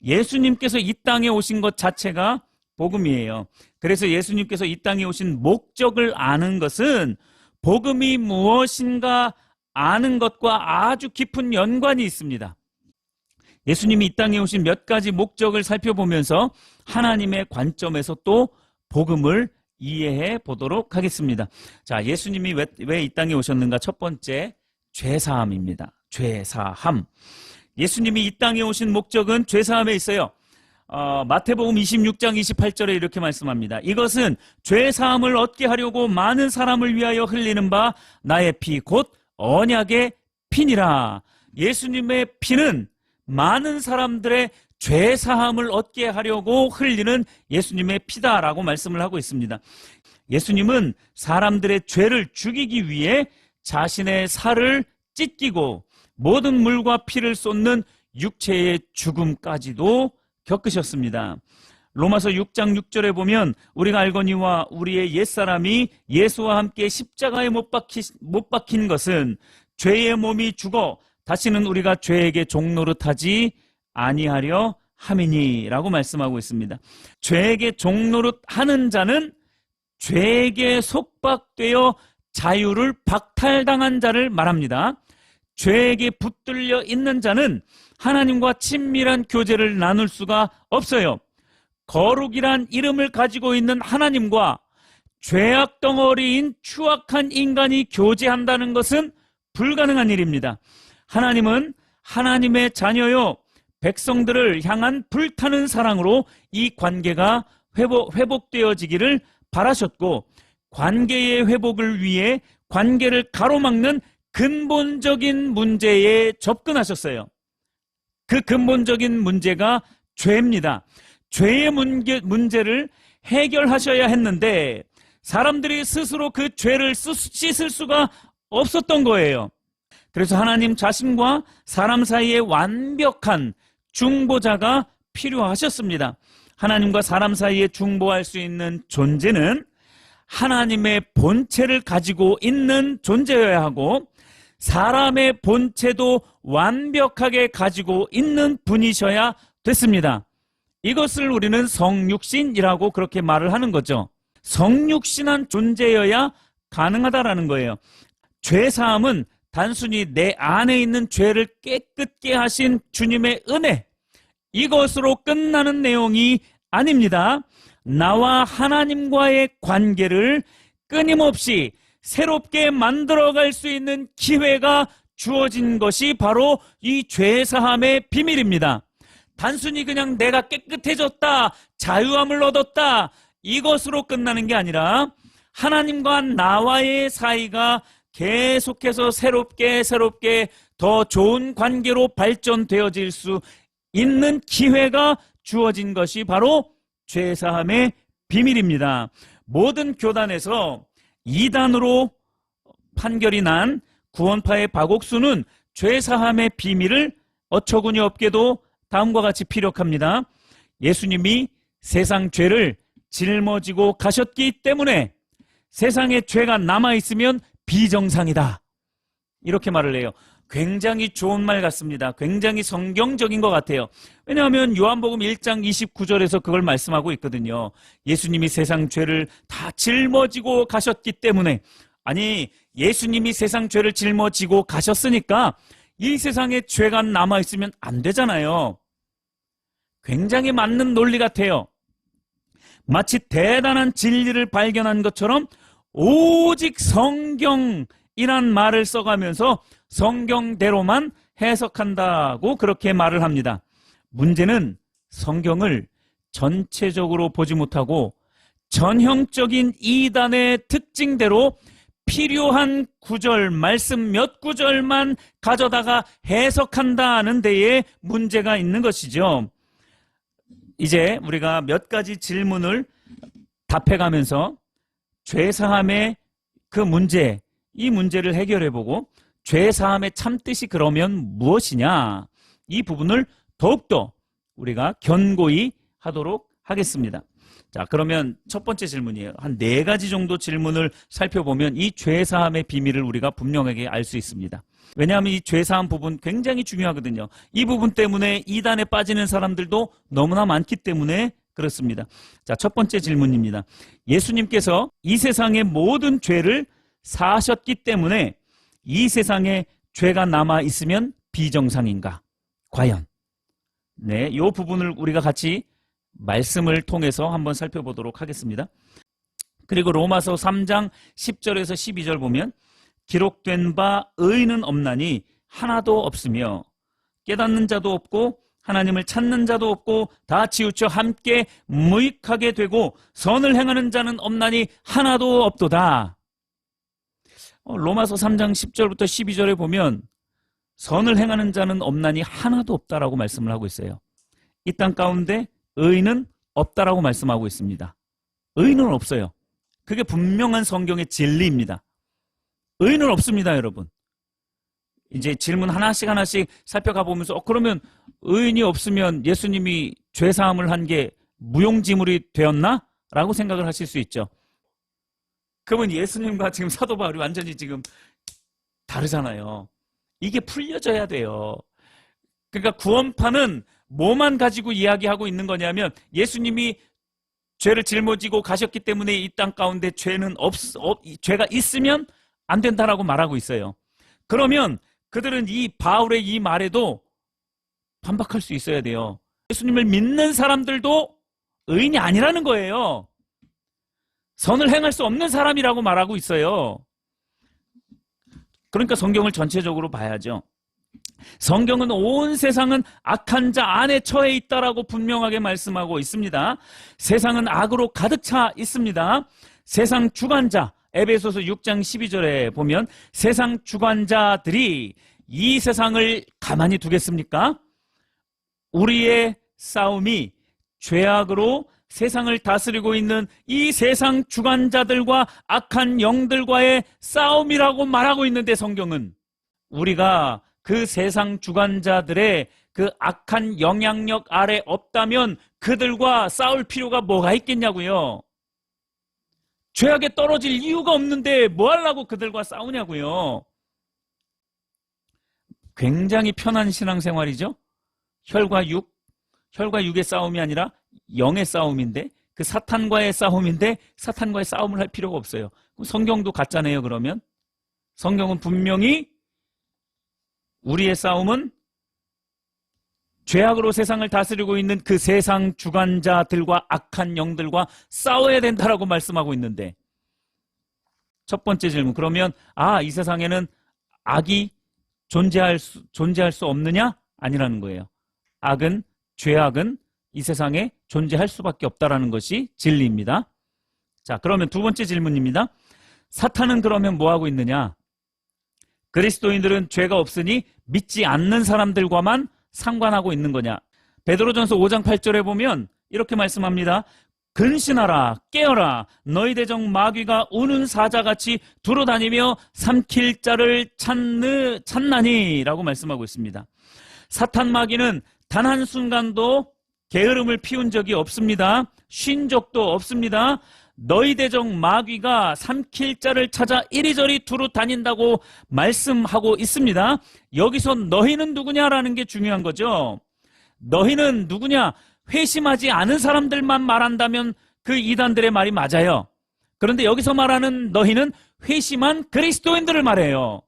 예수님께서 이 땅에 오신 것 자체가 복음이에요. 그래서 예수님께서 이 땅에 오신 목적을 아는 것은 복음이 무엇인가 아는 것과 아주 깊은 연관이 있습니다. 예수님이 이 땅에 오신 몇 가지 목적을 살펴보면서 하나님의 관점에서 또 복음을 이해해 보도록 하겠습니다. 자, 예수님이 왜 이 땅에 오셨는가? 첫 번째, 죄사함입니다. 죄사함. 예수님이 이 땅에 오신 목적은 죄사함에 있어요. 마태복음 26장 28절에 이렇게 말씀합니다. 이것은 죄사함을 얻게 하려고 많은 사람을 위하여 흘리는 바 나의 피 곧 언약의 피니라. 예수님의 피는 많은 사람들의 죄사함을 얻게 하려고 흘리는 예수님의 피다라고 말씀을 하고 있습니다. 예수님은 사람들의 죄를 죽이기 위해 자신의 살을 찢기고 모든 물과 피를 쏟는 육체의 죽음까지도 겪으셨습니다. 로마서 6장 6절에 보면 우리가 알거니와 우리의 옛사람이 예수와 함께 십자가에 못 박힌 것은 죄의 몸이 죽어 다시는 우리가 죄에게 종노릇하지 아니하려 함이니라고 말씀하고 있습니다. 죄에게 종노릇하는 자는 죄에게 속박되어 자유를 박탈당한 자를 말합니다. 죄에게 붙들려 있는 자는 하나님과 친밀한 교제를 나눌 수가 없어요. 거룩이란 이름을 가지고 있는 하나님과 죄악 덩어리인 추악한 인간이 교제한다는 것은 불가능한 일입니다. 하나님은 하나님의 자녀요 백성들을 향한 불타는 사랑으로 이 관계가 회복되어지기를 바라셨고, 관계의 회복을 위해 관계를 가로막는 근본적인 문제에 접근하셨어요. 그 근본적인 문제가 죄입니다. 죄의 문제를 해결하셔야 했는데 사람들이 스스로 그 죄를 씻을 수가 없었던 거예요. 그래서 하나님 자신과 사람 사이에 완벽한 중보자가 필요하셨습니다. 하나님과 사람 사이에 중보할 수 있는 존재는 하나님의 본체를 가지고 있는 존재여야 하고 사람의 본체도 완벽하게 가지고 있는 분이셔야 됐습니다. 이것을 우리는 성육신이라고 그렇게 말을 하는 거죠. 성육신한 존재여야 가능하다라는 거예요. 죄사함은 단순히 내 안에 있는 죄를 깨끗게 하신 주님의 은혜, 이것으로 끝나는 내용이 아닙니다. 나와 하나님과의 관계를 끊임없이 새롭게 만들어갈 수 있는 기회가 주어진 것이 바로 이 죄사함의 비밀입니다. 단순히 그냥 내가 깨끗해졌다, 자유함을 얻었다, 이것으로 끝나는 게 아니라 하나님과 나와의 사이가 계속해서 새롭게 더 좋은 관계로 발전되어질 수 있는 기회가 주어진 것이 바로 죄사함의 비밀입니다. 모든 교단에서 이단으로 판결이 난 구원파의 박옥수는 죄사함의 비밀을 어처구니 없게도 다음과 같이 피력합니다. 예수님이 세상 죄를 짊어지고 가셨기 때문에 세상에 죄가 남아있으면 비정상이다, 이렇게 말을 해요. 굉장히 좋은 말 같습니다. 굉장히 성경적인 것 같아요. 왜냐하면 요한복음 1장 29절에서 그걸 말씀하고 있거든요. 예수님이 세상 죄를 다 짊어지고 가셨기 때문에, 아니 예수님이 세상 죄를 짊어지고 가셨으니까 이 세상에 죄가 남아있으면 안 되잖아요. 굉장히 맞는 논리 같아요. 마치 대단한 진리를 발견한 것처럼 오직 성경이란 말을 써가면서 성경대로만 해석한다고 그렇게 말을 합니다. 문제는 성경을 전체적으로 보지 못하고 전형적인 이단의 특징대로 필요한 구절, 말씀 몇 구절만 가져다가 해석한다는 데에 문제가 있는 것이죠. 이제 우리가 몇 가지 질문을 답해가면서 죄사함의 그 문제, 이 문제를 해결해보고 죄사함의 참뜻이 그러면 무엇이냐, 이 부분을 더욱더 우리가 견고히 하도록 하겠습니다. 자, 그러면 첫 번째 질문이에요. 한 4가지 정도 질문을 살펴보면 이 죄사함의 비밀을 우리가 분명하게 알 수 있습니다. 왜냐하면 이 죄사함 부분 굉장히 중요하거든요. 이 부분 때문에 이단에 빠지는 사람들도 너무나 많기 때문에 그렇습니다. 자, 첫 번째 질문입니다. 예수님께서 이 세상의 모든 죄를 사하셨기 때문에 이 세상에 죄가 남아 있으면 비정상인가? 과연? 네, 이 부분을 우리가 같이 말씀을 통해서 한번 살펴보도록 하겠습니다. 그리고 로마서 3장 10절에서 12절 보면 기록된 바 의인은 없나니 하나도 없으며 깨닫는 자도 없고 하나님을 찾는 자도 없고 다 치우쳐 함께 무익하게 되고 선을 행하는 자는 없나니 하나도 없도다. 로마서 3장 10절부터 12절에 보면 선을 행하는 자는 없나니 하나도 없다라고 말씀을 하고 있어요. 이 땅 가운데 의인은 없다라고 말씀하고 있습니다. 의인은 없어요. 그게 분명한 성경의 진리입니다. 의인은 없습니다, 여러분. 이제 질문 하나씩 살펴가 보면서 그러면 의인이 없으면 예수님이 죄사함을 한 게 무용지물이 되었나? 라고 생각을 하실 수 있죠. 그러면 예수님과 지금 사도 바울이 완전히 지금 다르잖아요. 이게 풀려져야 돼요. 그러니까 구원파는 뭐만 가지고 이야기하고 있는 거냐면 예수님이 죄를 짊어지고 가셨기 때문에 이 땅 가운데 죄가 있으면 안 된다라고 말하고 있어요. 그러면 그들은 이 바울의 이 말에도 반박할 수 있어야 돼요. 예수님을 믿는 사람들도 의인이 아니라는 거예요. 선을 행할 수 없는 사람이라고 말하고 있어요. 그러니까 성경을 전체적으로 봐야죠. 성경은 온 세상은 악한 자 안에 처해 있다라고 분명하게 말씀하고 있습니다. 세상은 악으로 가득 차 있습니다. 세상 주관자, 에베소서 6장 12절에 보면 세상 주관자들이 이 세상을 가만히 두겠습니까? 우리의 싸움이 죄악으로 세상을 다스리고 있는 이 세상 주관자들과 악한 영들과의 싸움이라고 말하고 있는데 성경은 우리가 그 세상 주관자들의 그 악한 영향력 아래 없다면 그들과 싸울 필요가 뭐가 있겠냐고요. 죄악에 떨어질 이유가 없는데 뭐 하려고 그들과 싸우냐고요. 굉장히 편한 신앙생활이죠. 혈과 육의 싸움이 아니라 영의 싸움인데 그 사탄과의 싸움인데 사탄과의 싸움을 할 필요가 없어요. 성경도 같잖아요. 그러면 성경은 분명히 우리의 싸움은 죄악으로 세상을 다스리고 있는 그 세상 주관자들과 악한 영들과 싸워야 된다라고 말씀하고 있는데 첫 번째 질문, 그러면 이 세상에는 악이 존재할 수 없느냐? 아니라는 거예요. 죄악은 이 세상에 존재할 수밖에 없다라는 것이 진리입니다. 자, 그러면 두 번째 질문입니다. 사탄은 그러면 뭐 하고 있느냐? 그리스도인들은 죄가 없으니 믿지 않는 사람들과만 상관하고 있는 거냐? 베드로전서 5장 8절에 보면 이렇게 말씀합니다. 근신하라, 깨어라, 너희 대적 마귀가 우는 사자같이 두루다니며 삼킬 자를 찾나니 라고 말씀하고 있습니다. 사탄 마귀는 단 한순간도 게으름을 피운 적이 없습니다. 쉰 적도 없습니다. 너희 대적 마귀가 삼킬 자를 찾아 이리저리 두루 다닌다고 말씀하고 있습니다. 여기서 너희는 누구냐라는 게 중요한 거죠. 너희는 누구냐? 회심하지 않은 사람들만 말한다면 그 이단들의 말이 맞아요. 그런데 여기서 말하는 너희는 회심한 그리스도인들을 말해요.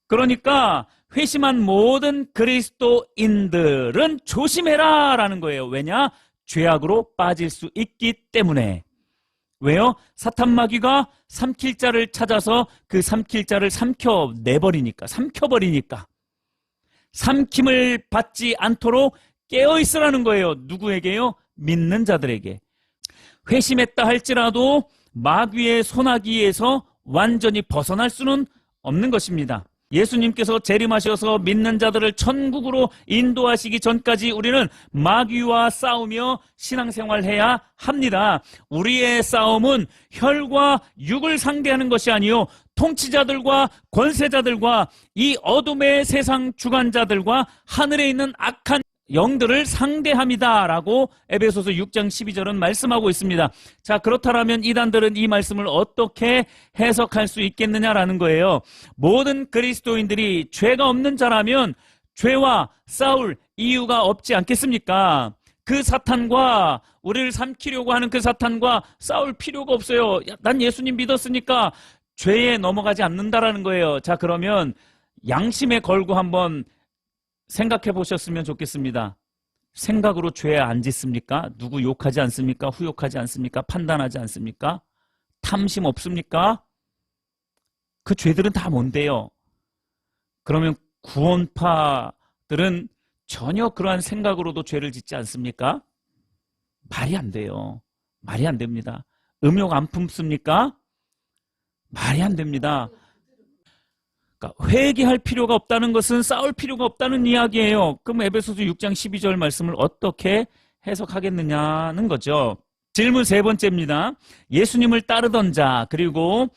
그러니까 회심한 모든 그리스도인들은 조심해라 라는 거예요. 왜냐? 죄악으로 빠질 수 있기 때문에. 왜요? 사탄 마귀가 삼킬 자를 찾아서 그 삼킬 자를 삼켜버리니까 삼킴을 받지 않도록 깨어있으라는 거예요. 누구에게요? 믿는 자들에게. 회심했다 할지라도 마귀의 소나기에서 완전히 벗어날 수는 없는 것입니다. 예수님께서 재림하셔서 믿는 자들을 천국으로 인도하시기 전까지 우리는 마귀와 싸우며 신앙생활해야 합니다. 우리의 싸움은 혈과 육을 상대하는 것이 아니요 통치자들과 권세자들과 이 어둠의 세상 주관자들과 하늘에 있는 악한 영들을 상대합니다라고 에베소서 6장 12절은 말씀하고 있습니다. 자, 그렇다면 이단들은 이 말씀을 어떻게 해석할 수 있겠느냐라는 거예요. 모든 그리스도인들이 죄가 없는 자라면 죄와 싸울 이유가 없지 않겠습니까? 그 사탄과, 우리를 삼키려고 하는 그 사탄과 싸울 필요가 없어요. 난 예수님 믿었으니까 죄에 넘어가지 않는다라는 거예요. 자, 그러면 양심에 걸고 한번 생각해 보셨으면 좋겠습니다. 생각으로 죄 안 짓습니까? 누구 욕하지 않습니까? 후욕하지 않습니까? 판단하지 않습니까? 탐심 없습니까? 그 죄들은 다 뭔데요? 그러면 구원파들은 전혀 그러한 생각으로도 죄를 짓지 않습니까? 말이 안 돼요. 말이 안 됩니다. 음욕 안 품습니까? 말이 안 됩니다. 그러니까 회개할 필요가 없다는 것은 싸울 필요가 없다는 이야기예요. 그럼 에베소서 6장 12절 말씀을 어떻게 해석하겠느냐는 거죠. 질문 세 번째입니다. 예수님을 따르던 자, 그리고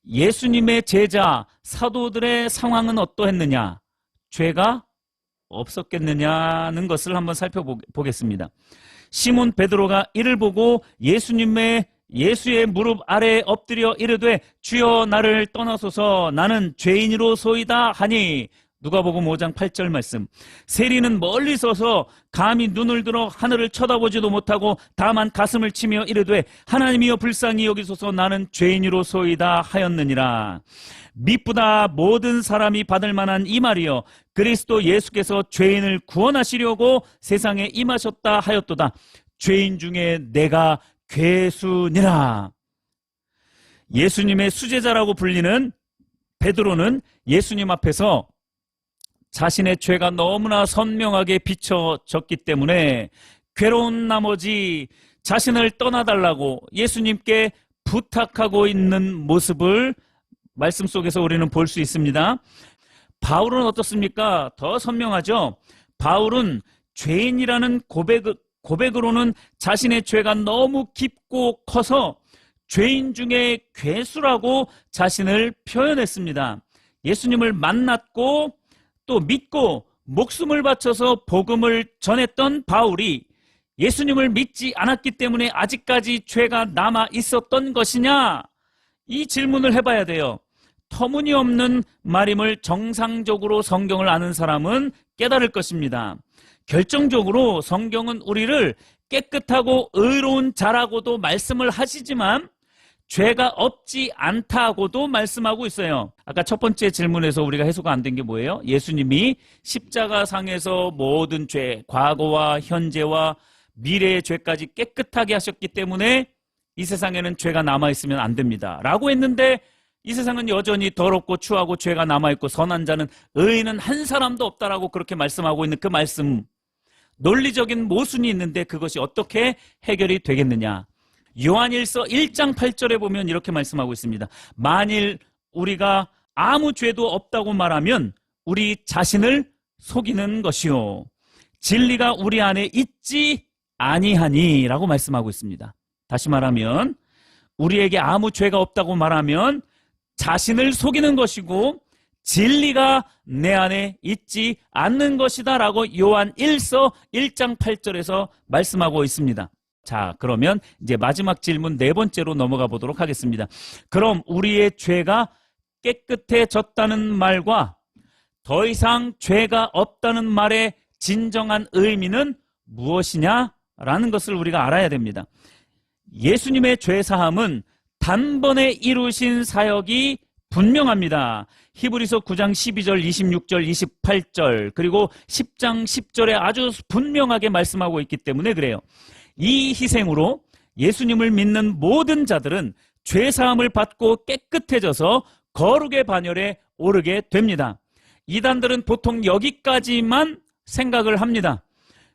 예수님의 제자, 사도들의 상황은 어떠했느냐? 죄가 없었겠느냐는 것을 한번 살펴보겠습니다. 시몬 베드로가 이를 보고 예수의 무릎 아래에 엎드려 이르되 주여 나를 떠나소서 나는 죄인으로소이다 하니, 누가복음 5장 8절 말씀. 세리는 멀리 서서 감히 눈을 들어 하늘을 쳐다보지도 못하고 다만 가슴을 치며 이르되 하나님이여 불쌍히 여기소서 나는 죄인으로소이다 하였느니라. 미쁘다 모든 사람이 받을 만한 이 말이여 그리스도 예수께서 죄인을 구원하시려고 세상에 임하셨다 하였도다. 죄인 중에 내가 괴수니라. 예수님의 수제자라고 불리는 베드로는 예수님 앞에서 자신의 죄가 너무나 선명하게 비춰졌기 때문에 괴로운 나머지 자신을 떠나달라고 예수님께 부탁하고 있는 모습을 말씀 속에서 우리는 볼 수 있습니다. 바울은 어떻습니까? 더 선명하죠? 바울은 죄인이라는 고백으로는 자신의 죄가 너무 깊고 커서 죄인 중에 괴수라고 자신을 표현했습니다. 예수님을 만났고 또 믿고 목숨을 바쳐서 복음을 전했던 바울이 예수님을 믿지 않았기 때문에 아직까지 죄가 남아 있었던 것이냐? 이 질문을 해봐야 돼요. 터무니없는 말임을 정상적으로 성경을 아는 사람은 깨달을 것입니다. 결정적으로 성경은 우리를 깨끗하고 의로운 자라고도 말씀을 하시지만 죄가 없지 않다고도 말씀하고 있어요. 아까 첫 번째 질문에서 우리가 해소가 안 된 게 뭐예요? 예수님이 십자가상에서 모든 죄, 과거와 현재와 미래의 죄까지 깨끗하게 하셨기 때문에 이 세상에는 죄가 남아있으면 안 됩니다 라고 했는데, 이 세상은 여전히 더럽고 추하고 죄가 남아있고 선한 자는 의인은 한 사람도 없다라고 그렇게 말씀하고 있는 그 말씀, 논리적인 모순이 있는데 그것이 어떻게 해결이 되겠느냐? 요한일서 1장 8절에 보면 이렇게 말씀하고 있습니다. 만일 우리가 아무 죄도 없다고 말하면 우리 자신을 속이는 것이요 진리가 우리 안에 있지 아니하니 라고 말씀하고 있습니다. 다시 말하면 우리에게 아무 죄가 없다고 말하면 자신을 속이는 것이고 진리가 내 안에 있지 않는 것이다 라고 요한 1서 1장 8절에서 말씀하고 있습니다. 자, 그러면 이제 마지막 질문 네 번째로 넘어가 보도록 하겠습니다. 그럼 우리의 죄가 깨끗해졌다는 말과 더 이상 죄가 없다는 말의 진정한 의미는 무엇이냐라는 것을 우리가 알아야 됩니다. 예수님의 죄사함은 단번에 이루신 사역이 분명합니다. 히브리서 9장 12절, 26절, 28절 그리고 10장 10절에 아주 분명하게 말씀하고 있기 때문에 그래요. 이 희생으로 예수님을 믿는 모든 자들은 죄사함을 받고 깨끗해져서 거룩의 반열에 오르게 됩니다. 이단들은 보통 여기까지만 생각을 합니다.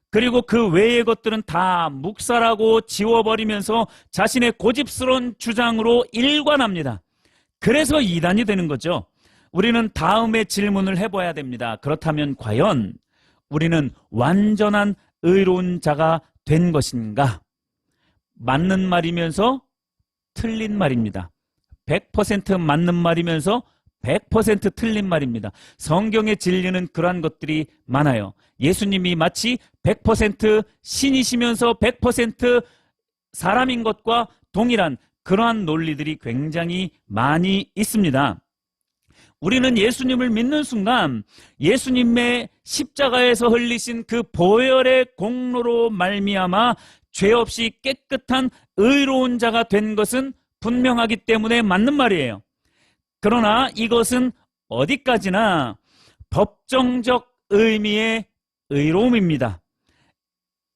그리고 그 외의 것들은 다 묵살하고 지워버리면서 자신의 고집스러운 주장으로 일관합니다. 그래서 이단이 되는 거죠. 우리는 다음에 질문을 해봐야 됩니다. 그렇다면 과연 우리는 완전한 의로운 자가 된 것인가? 맞는 말이면서 틀린 말입니다. 100% 맞는 말이면서 100% 틀린 말입니다. 성경의 진리는 그러한 것들이 많아요. 예수님이 마치 100% 신이시면서 100% 사람인 것과 동일한 그러한 논리들이 굉장히 많이 있습니다. 우리는 예수님을 믿는 순간 예수님의 십자가에서 흘리신 그 보혈의 공로로 말미암아 죄 없이 깨끗한 의로운 자가 된 것은 분명하기 때문에 맞는 말이에요. 그러나 이것은 어디까지나 법정적 의미의 의로움입니다.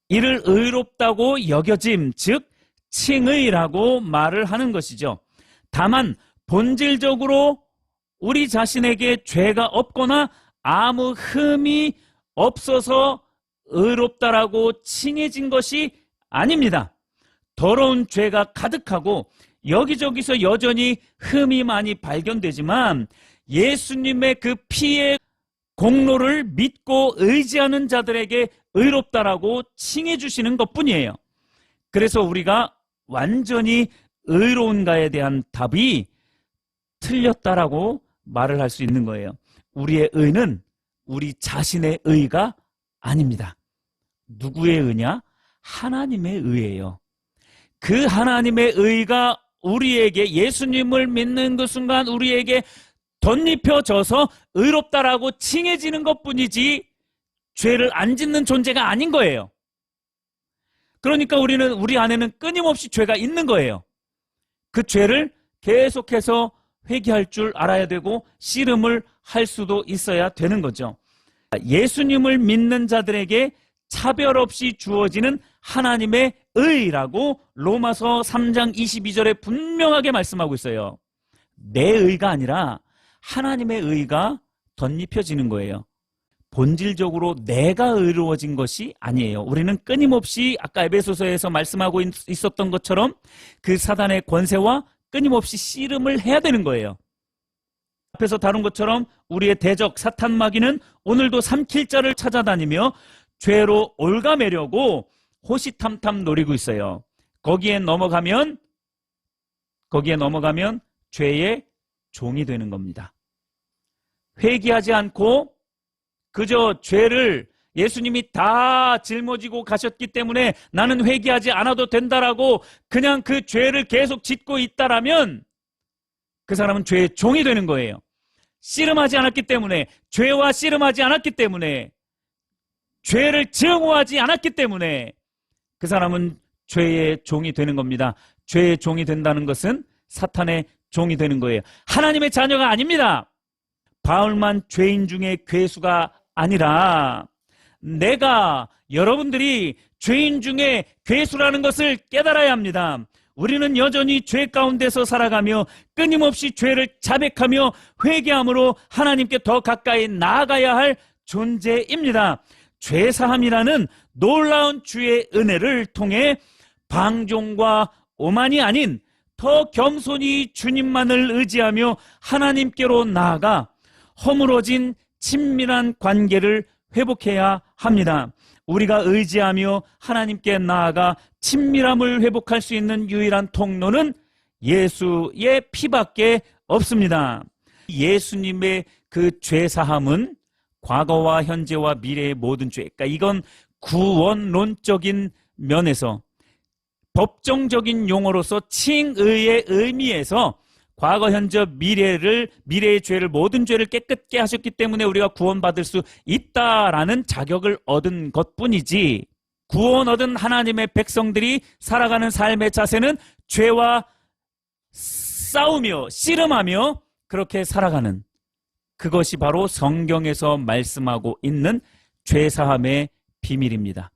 이를 의롭다고 여겨짐, 즉 칭의라고 말을 하는 것이죠. 다만 본질적으로 우리 자신에게 죄가 없거나 아무 흠이 없어서 의롭다라고 칭해진 것이 아닙니다. 더러운 죄가 가득하고 여기저기서 여전히 흠이 많이 발견되지만 예수님의 그 피의 공로를 믿고 의지하는 자들에게 의롭다라고 칭해 주시는 것뿐이에요. 그래서 우리가 완전히 의로운가에 대한 답이 틀렸다라고 말을 할 수 있는 거예요. 우리의 의는 우리 자신의 의가 아닙니다. 누구의 의냐? 하나님의 의예요. 그 하나님의 의가 우리에게 예수님을 믿는 그 순간 우리에게 덧입혀져서 의롭다라고 칭해지는 것뿐이지 죄를 안 짓는 존재가 아닌 거예요. 그러니까 우리 안에는 끊임없이 죄가 있는 거예요. 그 죄를 계속해서 회개할 줄 알아야 되고 씨름을 할 수도 있어야 되는 거죠. 예수님을 믿는 자들에게 차별 없이 주어지는 하나님의 의라고 로마서 3장 22절에 분명하게 말씀하고 있어요. 내 의가 아니라 하나님의 의가 덧입혀지는 거예요. 본질적으로 내가 의로워진 것이 아니에요. 우리는 끊임없이 아까 에베소서에서 말씀하고 있었던 것처럼 그 사단의 권세와 끊임없이 씨름을 해야 되는 거예요. 앞에서 다룬 것처럼 우리의 대적 사탄 마귀는 오늘도 삼킬 자를 찾아다니며 죄로 올가매려고 호시탐탐 노리고 있어요. 거기에 넘어가면 죄의 종이 되는 겁니다. 회개하지 않고 그저 죄를 예수님이 다 짊어지고 가셨기 때문에 나는 회개하지 않아도 된다라고 그냥 그 죄를 계속 짓고 있다라면 그 사람은 죄의 종이 되는 거예요. 씨름하지 않았기 때문에, 죄와 씨름하지 않았기 때문에, 죄를 증오하지 않았기 때문에 그 사람은 죄의 종이 되는 겁니다. 죄의 종이 된다는 것은 사탄의 종이 되는 거예요. 하나님의 자녀가 아닙니다. 바울만 죄인 중에 괴수가 아니라 내가 여러분들이 죄인 중에 괴수라는 것을 깨달아야 합니다. 우리는 여전히 죄 가운데서 살아가며 끊임없이 죄를 자백하며 회개함으로 하나님께 더 가까이 나아가야 할 존재입니다. 죄사함이라는 놀라운 주의 은혜를 통해 방종과 오만이 아닌 더 겸손히 주님만을 의지하며 하나님께로 나아가 허물어진 친밀한 관계를 회복해야 합니다. 우리가 의지하며 하나님께 나아가 친밀함을 회복할 수 있는 유일한 통로는 예수의 피밖에 없습니다. 예수님의 그 죄사함은 과거와 현재와 미래의 모든 죄, 그러니까 이건 구원론적인 면에서 법정적인 용어로서 칭의의 의미에서 과거, 현재, 미래의 죄를, 모든 죄를 깨끗게 하셨기 때문에 우리가 구원받을 수 있다라는 자격을 얻은 것뿐이지, 구원 얻은 하나님의 백성들이 살아가는 삶의 자세는 죄와 싸우며 씨름하며 그렇게 살아가는, 그것이 바로 성경에서 말씀하고 있는 죄사함의 비밀입니다.